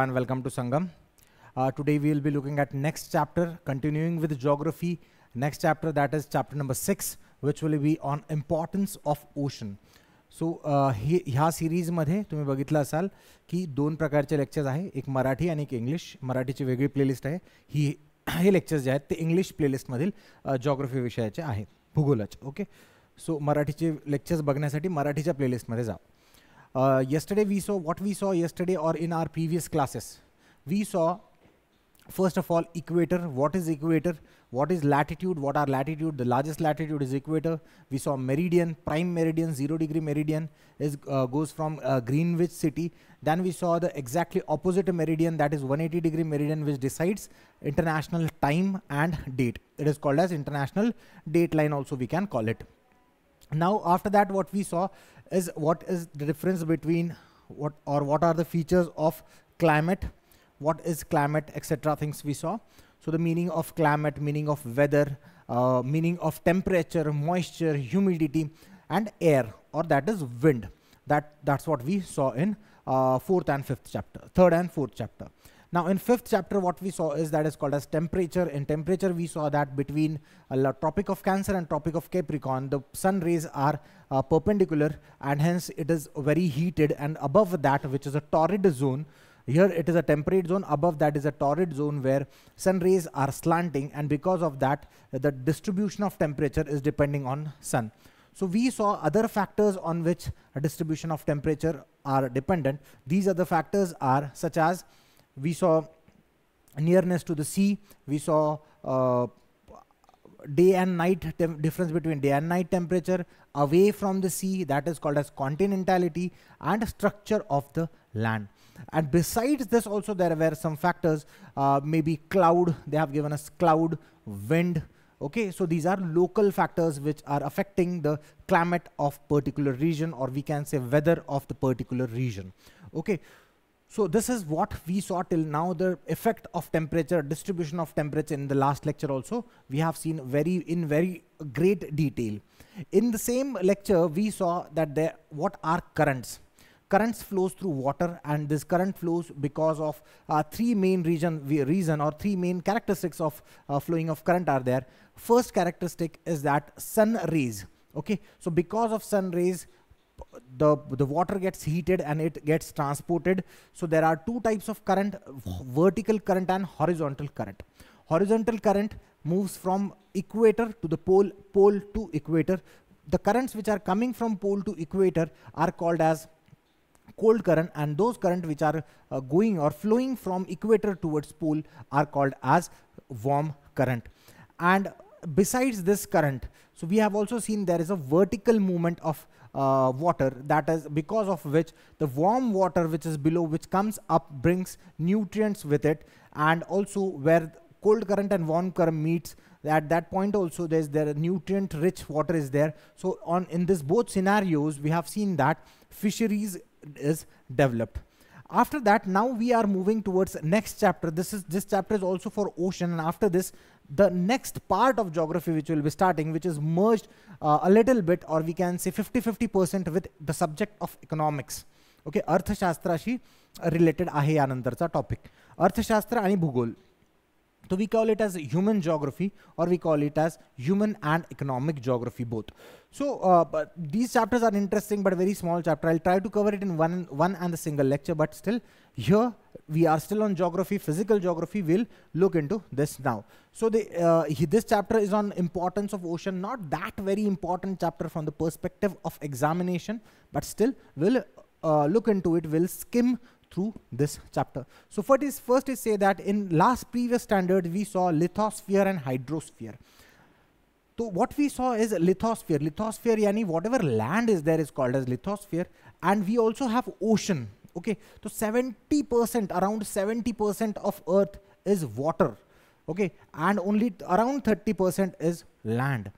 and welcome to Sangam. Today we will be looking at next chapter, continuing with geography. Next chapter, that is chapter number 6, which will be on importance of ocean. So ह्या सिरीजमध्ये तुम्ही बघितलं असाल की दोन प्रकारचे lectures आहे, एक मराठी आणि एक इंग्लिश. मराठीची वेगळी प्लेलिस्ट आहे. हे लेक्चर्स जे आहेत ते इंग्लिश प्लेलिस्टमधील जिओग्राफी विषयाचे आहेत, भूगोलाचे. ओके, सो मराठीचे लेक्चर्स बघण्यासाठी मराठीच्या प्लेलिस्टमध्ये जा. Yesterday we saw what we saw yesterday, or in our previous classes we saw first of all equator. What is equator? What is latitude? What are latitude? The largest latitude is equator. We saw meridian, prime meridian, 0-degree meridian is goes from Greenwich city. Then we saw the exactly opposite meridian, that is 180-degree meridian, which decides international time and date. It is called as international date line also, we can call it. Now after that, what we saw is what is the difference between what are the features of climate, what is climate, etc. things we saw. So the meaning of climate, meaning of weather, meaning of temperature, moisture, humidity and air, or that is wind. That's what we saw in 4th and 5th chapter, 3rd and 4th chapter. Now in 5th chapter, what we saw is that is called as temperature. In temperature, we saw that between Tropic of Cancer and Tropic of Capricorn, the sun rays are perpendicular, and hence it is very heated. And above that, which is a torrid zone, here it is a temperate zone. Above that is a torrid zone where sun rays are slanting, and because of that, the distribution of temperature is depending on sun. So we saw other factors on which a distribution of temperature are dependent. These other factors are such as, we saw nearness to the sea, we saw day and night difference between day and night temperature, away from the sea, that is called as continentality, and structure of the land. And besides this also there were some factors, maybe cloud, they have given us cloud, wind. Okay, so these are local factors which are affecting the climate of particular region, or we can say weather of the particular region. Okay, so this is what we saw till now, the effect of temperature, distribution of temperature. In the last lecture also we have seen in very great detail. In the same lecture we saw that what are currents. Currents flows through water, and this current flows because of three main reason or three main characteristics of flowing of current are there. First characteristic is that sun rays. Okay, so because of sun rays, the water gets heated and it gets transported. So there are two types of current, vertical current and horizontal current. Horizontal current moves from equator to the pole, pole to equator. The currents which are coming from pole to equator are called as cold current, and those current which are going or flowing from equator towards pole are called as warm current. And besides this current, so we have also seen there is a vertical movement of water, that is because of which the warm water which is below, which comes up, brings nutrients with it, and also where cold current and warm current meets, at that point also there nutrient rich water is there. So in this both scenarios we have seen that fisheries is developed. After that, now we are moving towards next chapter. This chapter is also for ocean, and after this the next part of geography which will be starting, which is merged a little bit, or we can say 50-50% with the subject of economics. Okay, अर्थशास्त्राशी related आहे यानंतरचा topic, अर्थशास्त्र आणि भूगोल. So we call it as human geography, or we call it as human and economic geography both. So but these chapters are interesting, but very small chapter. I'll try to cover it in one and a single lecture, but still here we are still on geography, physical geography. We'll look into this now. So this chapter is on importance of ocean, not that very important chapter from the perspective of examination, but still we'll look into it, we'll skim through this chapter. So first is say that in previous standard we saw lithosphere and hydrosphere. So what we saw is lithosphere. Lithosphere yani whatever land is there is called as lithosphere, and we also have ocean. Okay, so 70%, around 70% of earth is water. Okay, and only around 30% is land.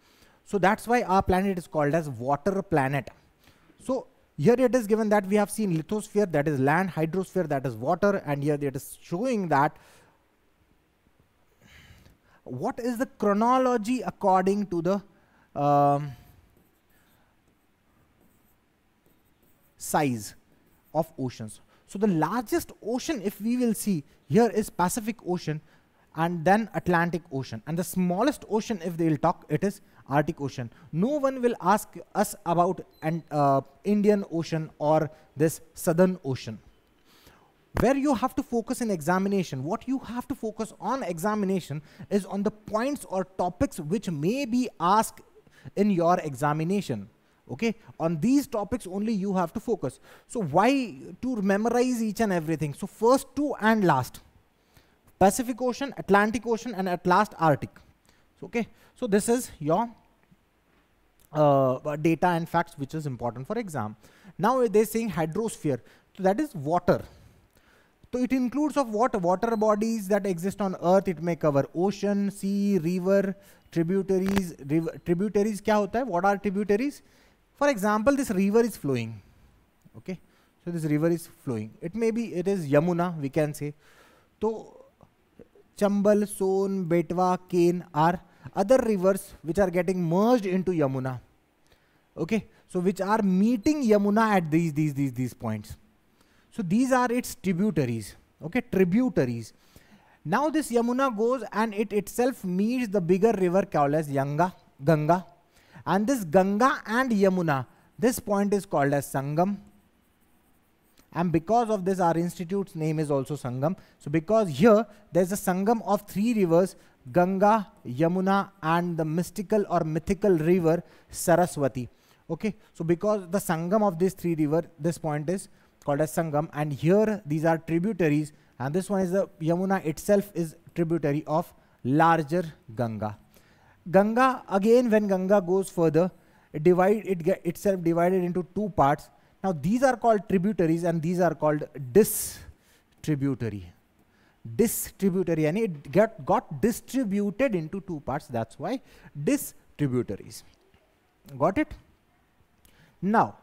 So that's why our planet is called as water planet. So here it is given that we have seen lithosphere, that is land, hydrosphere, that is water, and here it is showing that what is the chronology according to the size. of oceans. So the largest ocean, if we will see here, is Pacific Ocean, and then Atlantic Ocean, and the smallest ocean, if they will talk, it is Arctic Ocean. No one will ask us about an Indian Ocean or this Southern Ocean. Where you have to focus in examination, what you have to focus on examination is on the points or topics which may be asked in your examination. Okay, on these topics only you have to focus. So why to memorize each and everything? So first two and last, Pacific Ocean, Atlantic Ocean, and at last Arctic. So, okay, so this is your data and facts which is important for exam. Now they're saying hydrosphere, so that is water. So it includes of what? Water bodies that exist on earth. It may cover ocean, sea, river, tributaries. Tributaries kya hota hai? What are tributaries? For example, this river is flowing. Okay, so this river is flowing. It may be, it is Yamuna, we can say. So Chambal, Son, Betwa, Ken are other rivers which are getting merged into Yamuna. Okay, so which are meeting Yamuna at these points. So these are its tributaries. Okay, tributaries. Now this Yamuna goes and it itself meets the bigger river called as Ganga. And this Ganga and Yamuna, this point is called as Sangam. And because of this, our institute's name is also Sangam. So because here there's a Sangam of three rivers, Ganga, Yamuna, and the mystical or mythical river Saraswati. Okay, so because the Sangam of these three rivers, this point is called as Sangam, and here these are tributaries, and this one is the Yamuna itself is tributary of larger Ganga. Ganga, again, when Ganga goes further, it itself divided into two parts. Now these are called tributaries and these are called distributary. Distributary, and it got distributed into two parts. That's why distributaries. Got it? Now,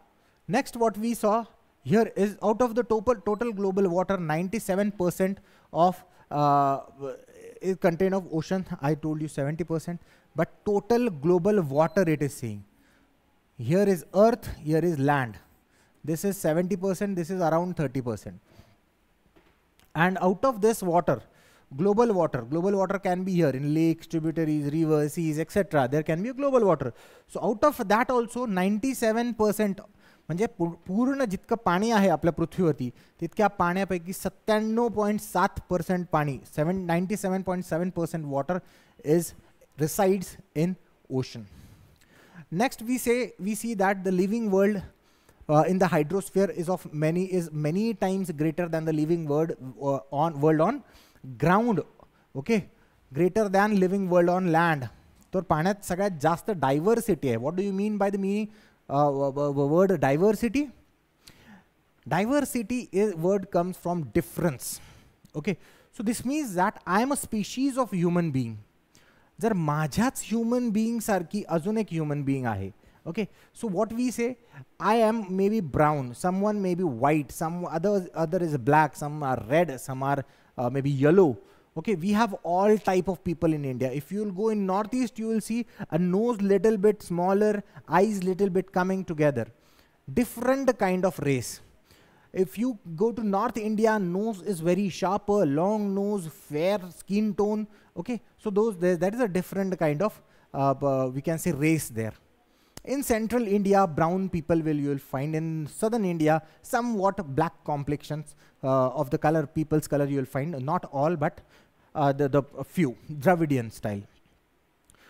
next what we saw here is out of the total global water, 97% of is contained of ocean. I told you 70%, but total global water it is saying. Here is earth, here is land. This is 70%, this is around 30%. And out of this water, global water can be here in lakes, tributaries, rivers, seas, etc. There can be a global water. So out of that also 97%, म्हणजे पूर्ण जितकं पाणी आहे आपल्या पृथ्वीवरती तितक्या पाण्यापैकी 97.7% पाणी 97.7% water is resides in ocean. Next we see that the living world in the hydrosphere is many times greater than the living world on ground. Okay, greater than living world on land. तर पाण्यात सगळ्यात जास्त diversity आहे. What do you mean by the meaning word diversity? Diversity word comes from difference. Okay, so this means that I am a species of human being. जर माझ्याच human being सारखी अजून एक human being आहे. Okay, so what we say, I am maybe brown, someone may be white, some other is black, some are red, some are maybe yellow. Okay, we have all type of people in India. If you will go in northeast, you will see a nose little bit smaller, eyes little bit coming together. Different kind of race. If you go to North India, nose is very sharper, long nose, fair skin tone. Okay, so that is a different kind of we can say race there. In central India, brown people you will find. In southern India, somewhat black complexions of the color, people's color you will find. Not all, but the few, Dravidian style.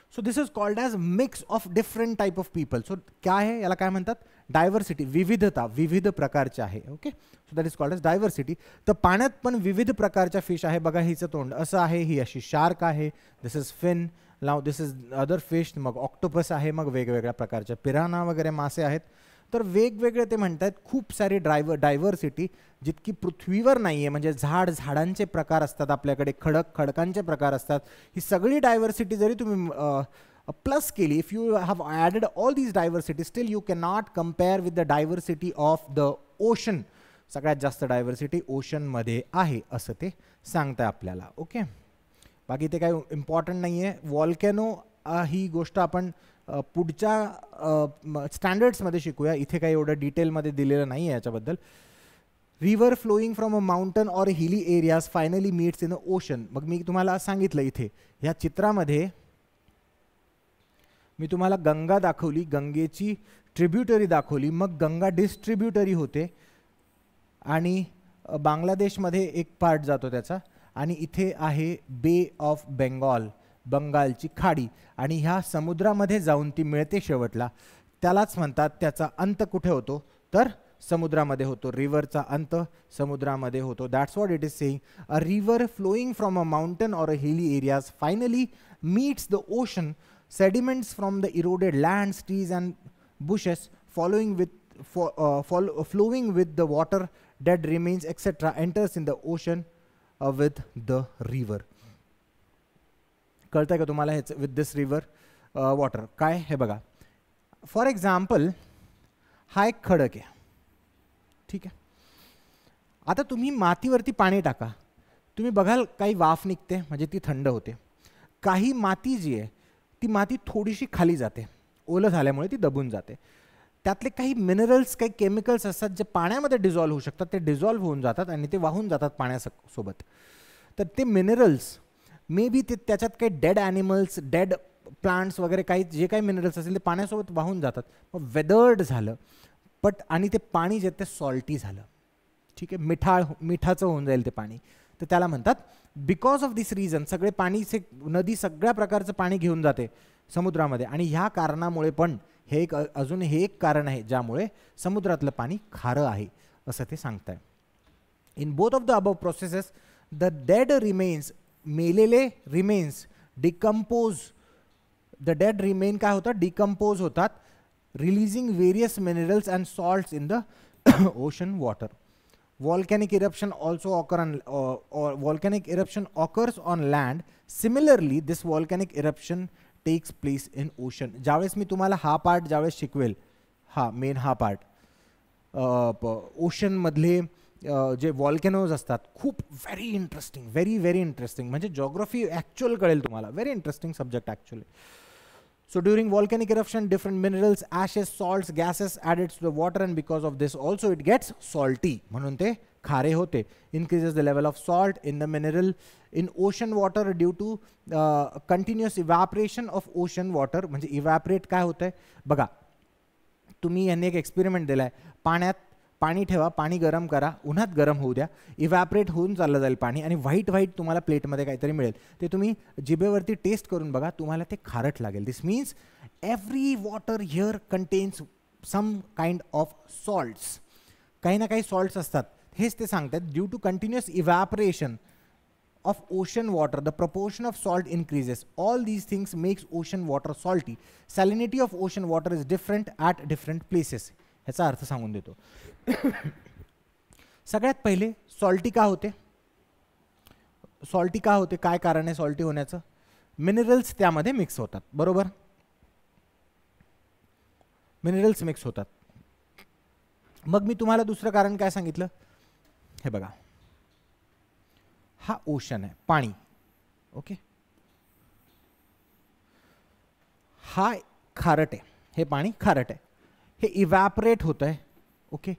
So this is called as mix of different type of people. So क्या है याला काय म्हणतात? Diversity, विविधता, विविध प्रकारचे आहे. Okay, so that is called as diversity. तर पाण्यात पण विविध प्रकारच्या फिश आहे. बघा हिचं तोंड असं आहे, ही अशी शार्क आहे. This is fin. Now this is other fish. मग ऑक्टोपस आहे, मग वेगवेगळ्या प्रकारच्या पिराना वगैरे मासे आहेत. तर वेगवेगळे ते म्हणतात खूप सारे डायव्हर्सिटी जितकी पृथ्वीवर नाहीये. म्हणजे झाडांचे प्रकार असतात आपल्याकडे, खडकांचे प्रकार असतात. ही सगळी डायव्हर्सिटी जरी तुम्ही प्लस केली, if you have added all these diversity, still you can not compare with the diversity of the ocean. सगळ्यात जास्त डायव्हर्सिटी ओशनमध्ये आहे असं ते सांगताय आपल्याला. ओके, बाकी ते काही इम्पॉर्टंट नाही आहे. वॉल्कॅनो ही गोष्ट आपण पुढच्या स्टँडर्ड्समध्ये शिकूया. इथे काही एवढं डिटेलमध्ये दिलेलं नाही आहे याच्याबद्दल. River flowing from a mountain or hilly areas finally meats in a ocean. मग मी तुम्हाला सांगितलं इथे ह्या चित्रामध्ये मी तुम्हाला गंगा दाखवली, गंगेची ट्रिब्युटरी दाखवली, मग गंगा डिस्ट्रिब्युटरी होते आणि बांगलादेशमध्ये एक पार्ट जातो त्याचा, आणि इथे आहे बे ऑफ बेंगॉल, बंगालची खाडी, आणि ह्या समुद्रामध्ये जाऊन ती मिळते शेवटला. त्यालाच म्हणतात, त्याचा अंत कुठे होतो तर समुद्रामध्ये होतो. रिव्हरचा अंत समुद्रामध्ये होतो. That's what it is saying. A river flowing from a mountain or a hilly areas finally meats the ocean. Sediments from the eroded lands, trees and bushes flowing with the water, dead remains etc. enters in the ocean with the river. कळतंय का तुम्हाला हे with this river water काय हे बघा. For example हा एक खडक आहे, ठीक आहे. आता तुम्ही मातीवरती पाणी टाका, तुम्ही बघाल काही वाफ निघते, म्हणजे ती थंड होते. काही माती जी आहे ती माती थोडीशी खाली जाते, ओलं झाल्यामुळे ती दबून जाते. त्यातले काही मिनरल्स, काही केमिकल्स असतात जे पाण्यामध्ये डिझॉल्व्ह होऊ शकतात, ते डिझॉल्व्ह होऊन जातात आणि ते वाहून जातात पाण्यासोबत. तर ते मिनरल्स मे बी ते त्याच्यात काही डेड ॲनिमल्स, डेड प्लांट्स वगैरे काही जे काही मिनरल्स असतील ते पाण्यासोबत वाहून जातात. मग वेदर्ड झालं आणि ते पाणी जे ते सॉल्टी झालं, ठीक आहे, मिठाचं होऊन जाईल ते पाणी. तर त्याला म्हणतात बिकॉज ऑफ दिस रिझन. सगळे पाणीचे नदी सगळ्या प्रकारचं पाणी घेऊन जाते समुद्रामध्ये, आणि ह्या कारणामुळे पण हे एक अजून हे एक कारण आहे ज्यामुळे समुद्रातलं पाणी खारं आहे असं ते सांगताय. In both of the above processes the dead remains, मेलेले remains decompose. The dead remain काय होतात, डिकम्पोज होतात, releasing various minerals and salts in the ocean water. Volcanic eruption also volcanic eruption occurs on land. Similarly, this volcanic eruption takes place in ocean. ज्यावेळेस मी तुम्हाला हा part ज्यावेळेस शिकवेल, हा main हा पार्ट, ओशन मधले जे व्हॉल्कॅनोज असतात, खूप व्हेरी इंटरेस्टिंग, व्हेरी इंटरेस्टिंग, म्हणजे जॉग्रफी ॲक्च्युअल कळेल तुम्हाला. Very interesting subject actually. So during volcanic eruption, different minerals, ashes, salts, gases added to the water, and because of this also it gets salty. म्हणून ते खारे होते. Increases the level of salt in the mineral in ocean water due to continuous evaporation of ocean water. म्हणजे evaporate काय होतंय बघा. तुम्ही यांनी एक एक्सपेरिमेंट दिलाय, पाण्यात पाणी ठेवा, पाणी गरम करा, उन्हात गरम होऊ द्या, इव्हॅपरेट होऊन चाललं जाईल पाणी, आणि व्हाईट तुम्हाला प्लेटमध्ये काहीतरी मिळेल. ते तुम्ही जिभेवरती टेस्ट करून बघा, तुम्हाला ते खारट लागेल. This means every water here contains some kind of salts. काही ना काही सॉल्ट्स असतात. हेच ते सांगतात, due to continuous evaporation of ocean water, the proportion of salt increases. All these things makes ocean water salty. Salinity of ocean water is different at different places. ह्याचा अर्थ सांगून देतो. सगळ्यात पहिले सॉल्टी का होते? सॉल्टी का होते? काय कारण आहे सॉल्टी होण्याचं? मिनरल्स त्यामध्ये मिक्स होतात, बरोबर? मिनरल्स मिक्स होतात. मग मी तुम्हाला दुसरं कारण काय सांगितलं? हे बघा, हा ओशन आहे, पाणी, ओके. हा खारट आहे, हे पाणी खारट आहे, हे इव्हॅपरेट होत आहे, ओके.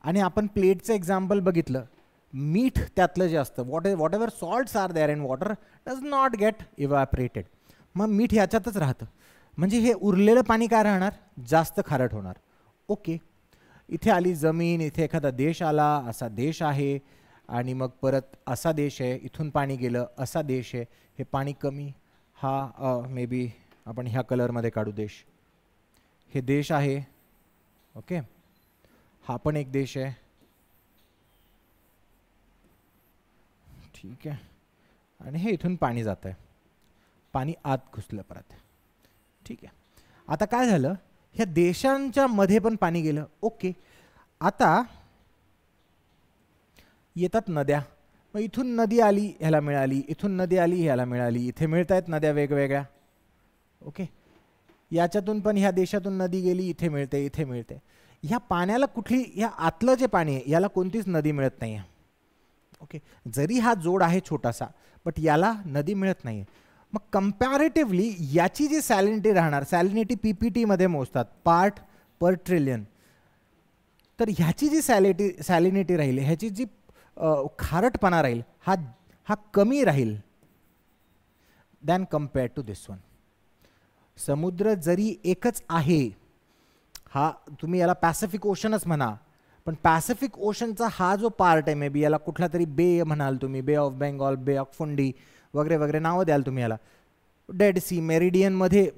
आणि आपण प्लेटचं एक्झाम्पल बघितलं, मीठ त्यातलं जे असतं, whatever salts are there in water does not get evaporated. मग मीठ ह्याच्यातच राहतं, म्हणजे हे उरलेलं पाणी काय राहणार? जास्त खारट होणार, ओके. इथे आली जमीन, इथे एखादा देश आला, असा देश आहे, आणि मग परत असा देश आहे, इथून पाणी गेलं, असा देश आहे, हे पाणी कमी, हा मे बी आपण ह्या कलरमध्ये काढू देश, हे देश आहे, ओके. हा पण एक देश आहे, ठीक आहे. आणि हे इथून पाणी जात आहे, पाणी आत घुसलं परत, ठीक आहे. आता काय झालं, ह्या देशांच्या मध्ये पण पाणी गेलं, ओके. आता येतात नद्या, मग इथून नदी आली ह्याला मिळाली, इथून नदी आली ह्याला मिळाली, इथे मिळत आहेत नद्या वेगवेगळ्या, ओके. याच्यातून पण ह्या देशातून नदी गेली, इथे मिळते, इथे मिळते. ह्या पाण्याला कुठली, ह्या आतलं जे पाणी आहे याला कोणतीच नदी मिळत नाही आहे, ओके. जरी हा जोड आहे छोटासा, बट याला नदी मिळत नाही आहे. मग कंपॅरेटिव्हली याची जी सॅलिनिटी राहणार, सॅलिनिटी PPT मध्ये मोजतात, पार्ट पर ट्रिलियन. तर ह्याची जी सॅलिनिटी राहील, ह्याची जी खारटपणा राहील, हा कमी राहील than compare to this one. समुद्र जरी एकच आहे, हा तुम्ही याला पॅसिफिक ओशनच म्हणा, पण पॅसिफिक ओशनचा हा जो पार्ट आहे, मे बी याला कुठला तरी बे म्हणाल तुम्ही, बे ऑफ बेंगॉल, बे ऑफ फुंडी वगैरे वगैरे नावं द्याल तुम्ही याला. डेड सी, मेरिडियनमध्ये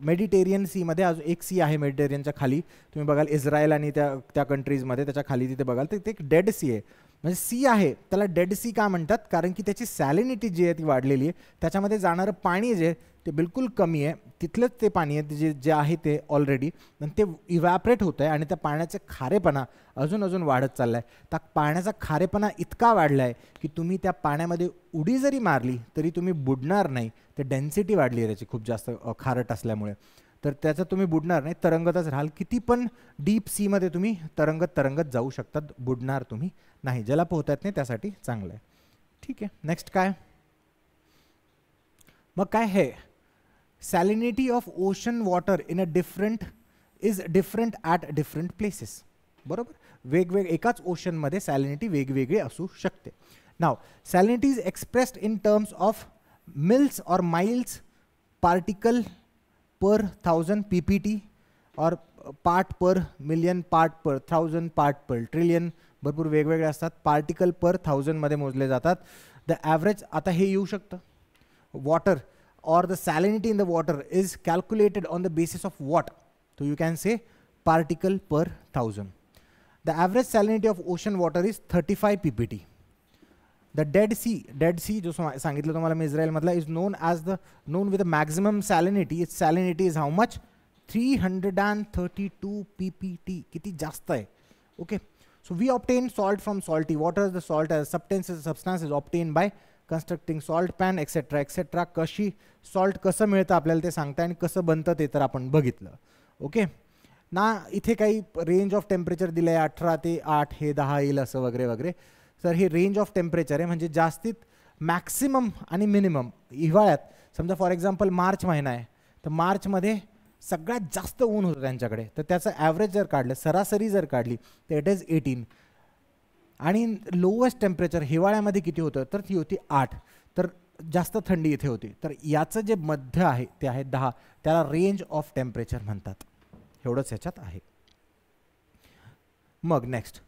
मेडिटेरियन सीमध्ये अजून एक सी आहे मेडिटेरियनच्या खाली, तुम्ही बघाल इस्रायल आणि त्या कंट्रीजमध्ये त्याच्या खाली तिथे बघाल तर ते एक डेड सी आहे. म्हणजे सी आहे, त्याला डेड सी का म्हणतात, कारण की त्याची सॅलिनिटी जी आहे ती वाढलेली आहे, त्याच्यामध्ये जाणारं पाणी जे ते बिलकुल कमी आहे, तिथलंच ते पाणी आहे जे आहे ते ऑलरेडी, आणि ते इव्हॅपरेट होतं आहे आणि त्या पाण्याचा खारेपणा अजून वाढत चालला आहे. त्या पाण्याचा खारेपणा इतका वाढला आहे की तुम्ही त्या पाण्यामध्ये उडी जरी मारली तरी तुम्ही बुडणार नाही. ते डेन्सिटी वाढली आहे त्याची खूप जास्त खारट असल्यामुळे, तर त्याचं तुम्ही बुडणार नाही, तरंगतच राहाल. किती पण डीप सीमध्ये तुम्ही तरंगत जाऊ शकतात, बुडणार तुम्ही नाही. ज्याला पोहता येत नाही त्यासाठी चांगलं आहे. ठीक आहे, नेक्स्ट काय मग काय आहे, salinity of ocean water in a different at different places. बरोबर, वेगवेगळे एकाच ओशनमध्ये सॅलिनिटी वेगवेगळी असू शकते. नाव salinity is expressed in terms of mills और माइल्स पार्टिकल पर 1000 ppt और part per million, part per 1000, part per trillion, भरपूर वेगवेगळे असतात. पार्टिकल पर 1000 मध्ये मोजले जातात. द ॲव्हरेज आता हे येऊ शकतं, water or the salinity in the water is calculated on the basis of what? So you can say particle per 1000. The average salinity of ocean water is 35 ppt. The Dead Sea जो सांगितलं तुम्हाला मी Israel मधला, is known with the maximum salinity. Its salinity is how much? 332 ppt. किती जास्त आहे. Okay, so we obtain salt from salty water. The salt as substance is obtained by constructing salt pan etcetera etcetera. कशी salt कसं मिळतं आपल्याला ते सांगतं आणि कसं बनतं ते तर आपण बघितलं. ओके ना, इथे काही रेंज ऑफ टेम्परेचर दिलं आहे 18 ते 8, हे 10 येईल असं वगैरे वगैरे. तर हे रेंज ऑफ टेम्परेचर आहे, म्हणजे जास्तीत मॅक्सिमम आणि मिनिमम. हिवाळ्यात समजा फॉर एक्झाम्पल मार्च महिना आहे, तर मार्चमध्ये सगळ्यात जास्त ऊन होतं त्यांच्याकडे, तर त्याचं ॲव्हरेज जर काढलं, सरासरी जर काढली तर इट इज 18. आणि लोवेस्ट टेम्परेचर हिवाळ्यामध्ये किती होतं, तर ती होती 8. तर जास्त थंडी इथे होती. तर याचं जे मध्य आहे ते आहे 10, त्याला रेंज ऑफ टेम्परेचर म्हणतात. एवढंच ह्याच्यात आहे. मग next,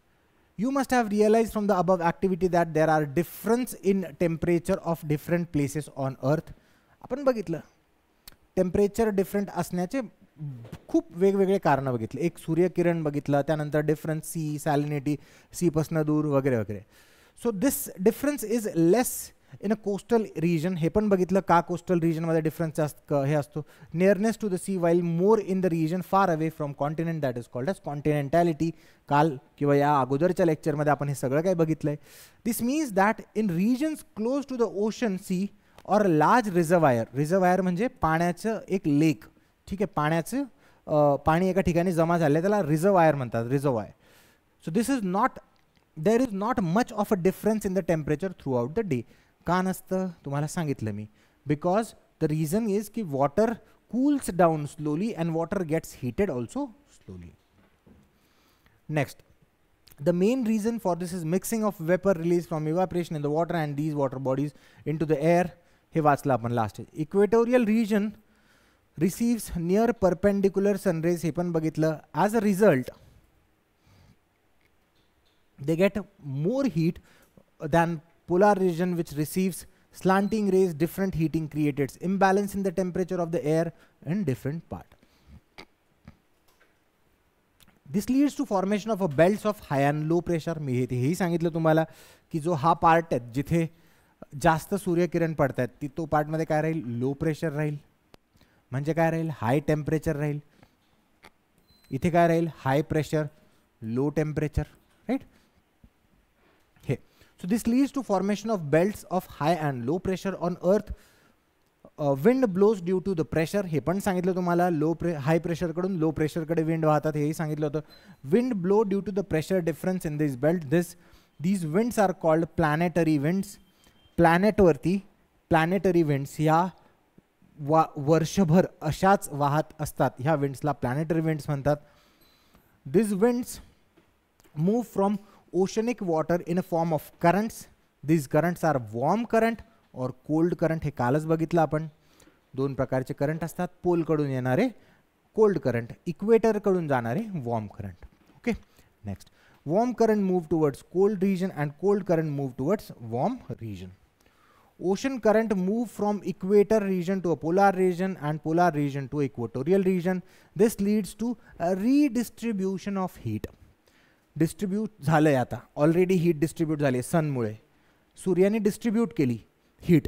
you must have realize from the above activity that there are difference in temperature of different places on earth. आपण बघितलं टेम्परेचर डिफरंट असण्याचे खूप वेगवेगळे कारणं बघितले. एक सूर्यकिरण बघितलं, त्यानंतर डिफरन्स सी, सॅलिनिटी, सीपासून दूर वगैरे वगैरे. So this difference is less in a coastal region. हे पण बघितलं का कोस्टल रिजनमध्ये डिफरन्स जास्त हे असतो. Nearness to the sea while more in the region far away from continent, that is called as continentality. काल किंवा या अगोदरच्या लेक्चरमध्ये आपण हे सगळं काही बघितलंय. This means that in regions close to the ocean, sea और लार्ज रिझर्वायर म्हणजे पाण्याचं एक लेक. ठीक आहे, पाण्याचं पाणी एका ठिकाणी जमा झालं त्याला रिझर्वायर म्हणतात, reservoir. So this is not, there is not much of a difference in the temperature throughout the day. का नसतं तुम्हाला सांगितलं मी, बिकॉज द रिझन इज की water cools down slowly and water gets heated also slowly. Next, the main reason for this is mixing of vapor released from evaporation in the water and these water bodies into the air. हे वाचलं आपण last. Equatorial region receives near perpendicular sun rays, हे पण बघितलं. as a result they get more heat than polar region which receives slanting rays. Different heating creates imbalance in the temperature of the air in different part. This leads to formation of a belts of high and low pressure. मी हेही सांगितलं तुम्हाला की जो हा part आहे जिथे जास्त सूर्यकिरण पडतात ती तो पार्टमध्ये काय राहील, लो प्रेशर राहील. म्हणजे काय राहील, हाय टेम्परेचर राहील. इथे काय राहील, high pressure low temperature, right. हे so this leads to formation of belts of high and low pressure on earth. Wind blows due to the pressure, हे पण सांगितलं तुम्हाला. हाय प्रेशरकडून लो प्रेशरकडे विंड वाहतात, हेही सांगितलं होतं. Wind blow due to the pressure difference in this belt. These winds are called planetary winds. प्लॅनेटवरती planetary winds ह्या वर्षभर अशाच वाहत असतात. ह्या विंड्सला प्लॅनेटरी विंड्स म्हणतात. दिस winds move from oceanic water in a form of currents. These currents are warm current or cold current. हे कालच बघितलं आपण. दोन प्रकारचे करंट असतात. पोल कडून येणारे कोल्ड करंट, इक्वेटर कडून जाणारे warm current. Okay, next. Warm current move towards cold region and cold current move towards warm region. Ocean current move from equator region to a polar region and polar region to equatorial region. This leads to a redistribution of heat. Distribute झालंय आता, already heat distribute झाली सनमुळे, सूर्याने distribute केली heat,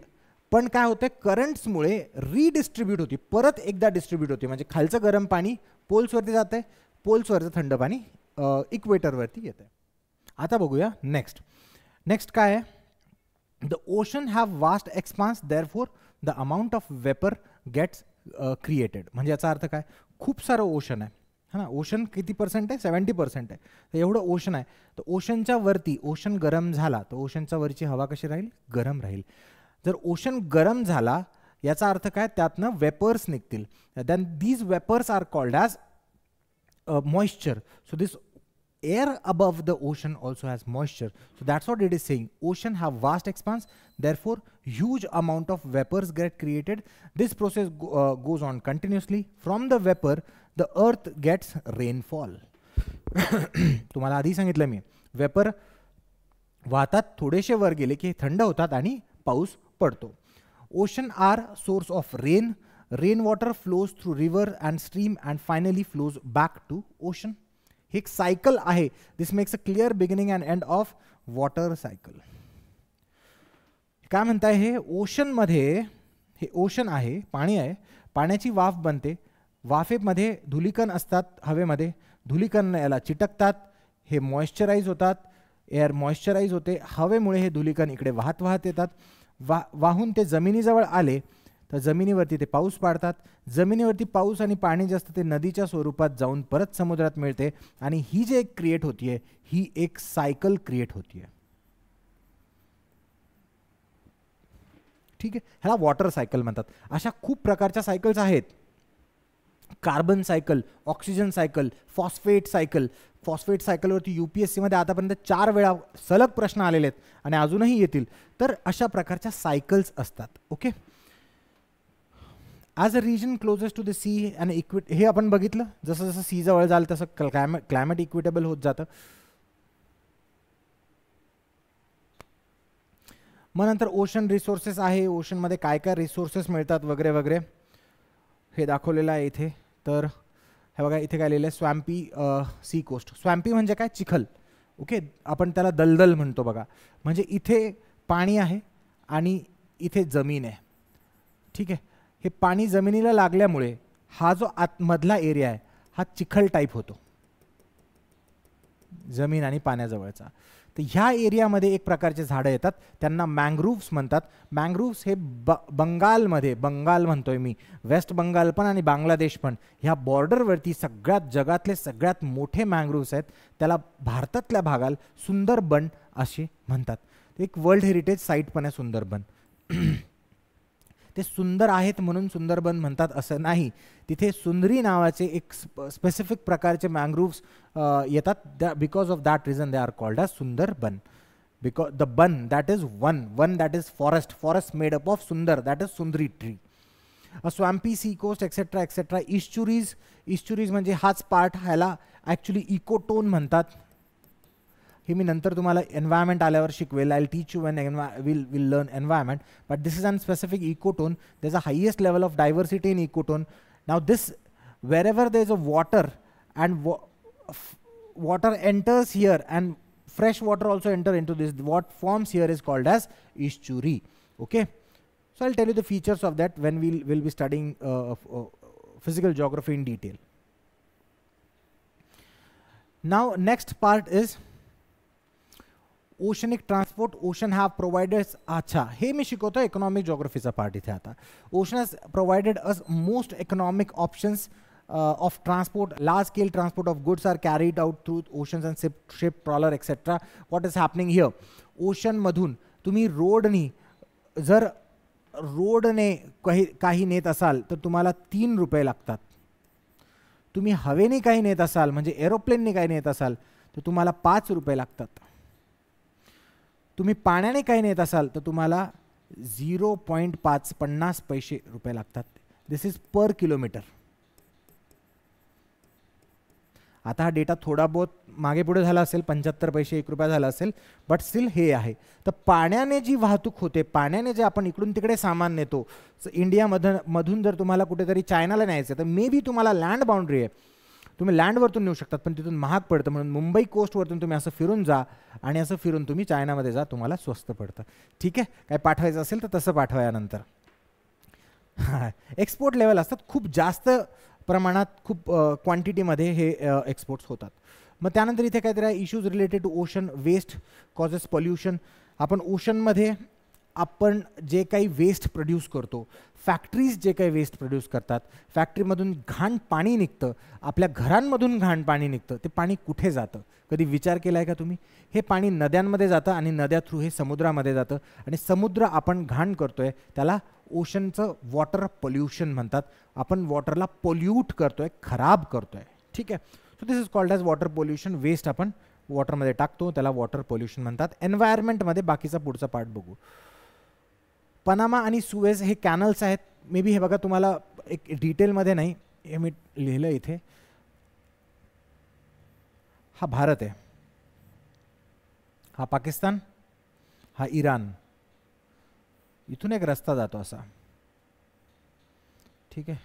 पण काय होते करंट्समुळे redistribute होती, परत एकदा डिस्ट्रीब्यूट होते, म्हणजे खालचं गरम पाणी पोल्सवरती जाते, पोल्सवरचं थंड पाणी इक्वेटरवरती येते. आता बघूया नेक्स्ट काय आहे. The ocean have vast expanse, therefore the amount of vapour gets created. म्हणजे याचा अर्थ काय, खूप सारं ओशन आहे है ना. ओशन किती पर्सेंट आहे, 70% आहे. तर एवढं ओशन आहे, तर ओशनच्या वरती ओशन गरम झाला तर ओशनच्या वरची हवा कशी राहील, गरम राहील. जर ओशन गरम झाला याचा अर्थ काय, त्यातनं वेपर्स निघतील. Then these vapours are called as moisture. So this air above the ocean also has moisture. So that's what it is saying. Ocean have vast expanse, therefore huge amount of vapors get created. This process goes on continuously. From the vapor the earth gets rainfall. तुम्हाला आधी सांगितलं मी, vapour वाहतात, थोडेसे वर गेले की थंड होतात आणि पाऊस पडतो. Ocean are source of rain. Rainwater flows through river and stream and finally flows back to ocean. हे एक सायकल आहे. This makes a clear beginning and end of water cycle. काय म्हणताय, हे ओशन मध्ये, हे ओशन आहे, पाणी आहे, पाण्याची वाफ बनते, वाफेमध्ये धुलीकण असतात, हवेमध्ये धुलीकण याला चिटकतात, हे मॉइश्चराइज होतात, एअर मॉइश्चराइज होते, हवेमुळे हे धुलीकण इकडे वाहत वाहत येतात, वाहून ते जमिनीजवळ आले तर जमिनीवरती ते पाऊस पाडतात. जमिनीवरती पाऊस आणि पाणी जे असतं ते नदीच्या स्वरूपात जाऊन परत समुद्रात मिळते आणि ही जे एक क्रिएट होतीये ही एक सायकल क्रिएट होतीये. ठीक आहे, ह्याला वॉटर सायकल म्हणतात. अशा खूप प्रकारच्या सायकल्स आहेत. Carbon cycle, oxygen cycle, phosphate cycle. Phosphate सायकलवरती UPSC मध्ये आतापर्यंत 4 वेळा सलग प्रश्न आलेले आहेत आणि अजूनही येतील. तर अशा प्रकारच्या सायकल्स असतात. Okay, as a region closest to the sea and हे आपण बघितलं, जसं जसं सी जवळ जाल तसं क्लायमेट इक्विटेबल होत जातं. मग नंतर ओशन रिसोर्सेस आहे, ओशनमध्ये काय काय रिसोर्सेस मिळतात वगैरे वगैरे हे दाखवलेलं आहे इथे. तर हे बघा इथे काय लिहिलं आहे, स्वॅम्पी सी कोस्ट. स्वॅम्पी म्हणजे काय, चिखल. ओके, आपण त्याला दलदल म्हणतो बघा. म्हणजे इथे पाणी आहे आणि इथे जमीन आहे. ठीक आहे, हे पाणी जमिनीला लागल्यामुळे हा जो आतमधला एरिया आहे हा चिखल टाईप होतो, जमीन आणि पाण्याजवळचा. तर ह्या एरियामध्ये एक प्रकारचे झाडं येतात, त्यांना मँग्रोव्स म्हणतात. मँग्रोव्स हे बंगालमध्ये, बंगाल म्हणतोय मी, वेस्ट बंगाल पण आणि बांगलादेश पण, ह्या बॉर्डरवरती सगळ्यात जगातले सगळ्यात मोठे मँग्रोव्स आहेत. त्याला भारतातल्या भागाला सुंदरबन असे म्हणतात. एक वर्ल्ड हेरिटेज साईट पण आहे सुंदरबन. ते सुंदर आहेत म्हणून सुंदरबन म्हणतात असं नाही, तिथे सुंदरी नावाचे एक स्पेसिफिक प्रकारचे मँग्रोव्स येतात. Because of that reason they are called as Sundarban. Because the ban that is one that is forest made up of sundar, that is sundari tree. Swampy sea coast etcetera etcetera. Estuaries म्हणजे हाच पार्ट, ह्याला actually ecotone म्हणतात. हे मी नंतर तुम्हाला environment आल्यावर शिकवेल. I teach you when will learn environment, but this is an specific ecotone. There is a highest level of diversity in ecotone. Now this wherever there is a water and water enters here and fresh water also enter into this, what forms here is called as estuary. Okay, so I'll tell you the features of that when we'll be studying physical geography in detail. Now next part is oceanic transport. Ocean have provided, अच्छा हे मी शिकवतो economic जिओग्राफीचा part इथे. आता ocean has provided us most economic options of transport. Large scale transport of goods are carried out through oceans and ship, trawler, etc. What is happening here? Ocean मधून तुम्ही रोडनी, जर रोडने काही नेत असाल तर तुम्हाला 3 रुपये लागतात. तुम्ही हवेने काही नेत असाल म्हणजे एरोप्लेनने काही नेत असाल तर तुम्हाला 5 रुपये लागतात. तुम्ही पाण्याने काही नेत असाल तर तुम्हाला 0.50 पैसे रुपये लागतात. दिस इज पर किलोमीटर. आता हा डेटा थोडा बहुत मागे पुढे झाला असेल, 75 पैसे 1 रुपया झाला असेल, बट स्टील हे आहे. तर पाण्याने जी वाहतूक होते, पाण्याने जे आपण इकडून तिकडे सामान नेतो, इंडियामधून जर तुम्हाला कुठेतरी चायनाला न्यायचं तर मे बी तुम्हाला लँड बाउंड्री आहे, तुम्ही लँडवरतून नेऊ शकतात, पण तिथून महाग पडतं. म्हणून मुंबई कोस्टवरतून तुम्ही असं फिरून जा आणि असं फिरून तुम्ही चायनामध्ये जा, तुम्हाला स्वस्त पडतं. ठीक आहे, काय पाठवायचं असेल तर तसं पाठवा. यानंतर एक्सपोर्ट लेवल असतात, खूप जास्त प्रमाणात, खूप क्वांटिटीमध्ये हे एक्सपोर्ट्स होतात. मग त्यानंतर इथे काहीतरी आहे, issues related to ocean waste causes pollution. आपण ओशनमध्ये आपण जे काही वेस्ट प्रोड्यूस करतो, फॅक्टरीज जे काही वेस्ट प्रोड्यूस करतात, फॅक्टरीमधून घाण पाणी निघतं, आपल्या घरांमधून घाण पाणी निघतं, ते पाणी कुठे जातं? कधी विचार केला आहे का तुम्ही? हे पाणी नद्यांमध्ये जातं आणि नद्या थ्रू हे समुद्रामध्ये जातं, आणि समुद्र आपण घाण करतोय त्याला ओशनचं वॉटर पोल्युशन म्हणतात. आपण वॉटरला पोल्यूट करतोय, खराब करतोय. ठीक आहे, so this is called as water pollution. Waste आपण वॉटरमध्ये टाकतो, त्याला वॉटर पोल्युशन म्हणतात. एन्व्हायरमेंटमध्ये बाकीचा पुढचा पार्ट बघू. पनामा आणि सुएझ हे कॅनल्स आहेत. मे बी हे बघा, तुम्हाला एक डिटेलमध्ये नाही, हे मी लिहिलं इथे. हा भारत आहे, हा पाकिस्तान, हा इराण, इथून एक रस्ता जातो असा. ठीक आहे,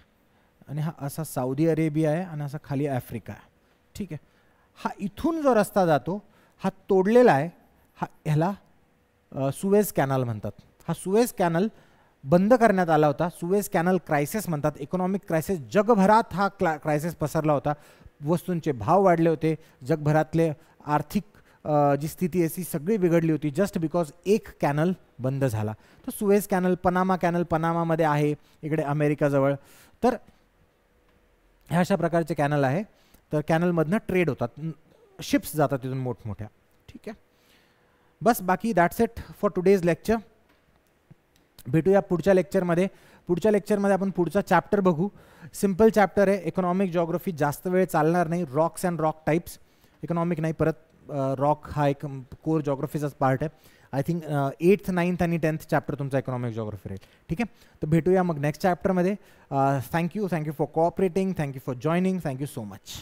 आणि हा असा सौदी अरेबिया आहे आणि असा खाली आफ्रिका आहे. ठीक आहे, हा इथून जो रस्ता जातो हा तोडलेला आहे, ह्याला सुएझ कॅनल म्हणतात. हा सुएझ कॅनल बंद करण्यात आला होता. सुएझ कॅनल क्रायसिस म्हणतात, इकॉनॉमिक क्रायसिस. जगभरात हा क्रायसिस पसरला होता, वस्तूंचे भाव वाढले होते, जगभरातले आर्थिक जी स्थिती आहे ती सगळी बिघडली होती, जस्ट बिकॉज एक कॅनल बंद झाला. तर सुएझ कॅनल, पनामा कॅनल पनामामध्ये आहे, इकडे अमेरिकाजवळ. तर ह्या अशा प्रकारचे कॅनल आहे. तर कॅनलमधनं ट्रेड होतात, शिप्स जातात तिथून मोठमोठ्या. ठीक आहे, बस बाकी that's it for today's lecture. भेटूया पुढच्या लेक्चरमध्ये. पुढच्या लेक्चरमध्ये आपण पुढचा चॅप्टर बघू. सिम्पल चॅप्टर आहे, इकॉनॉमिक जॉग्राफी, जास्त वेळ चालणार नाही. Roxx and rock types, economic नाही, परत रॉक हा एक कोर जॉग्राफीचाच पार्ट आहे. आय थिंक 8th 9th आणि 10th चॅप्टर तुमचा इकॉनॉमिक जॉग्राफी राहील. ठीक आहे, तर भेटूया मग नेक्स्ट चॅप्टरमध्ये. Thank you for cooperating, thank you for joining, thank you so much.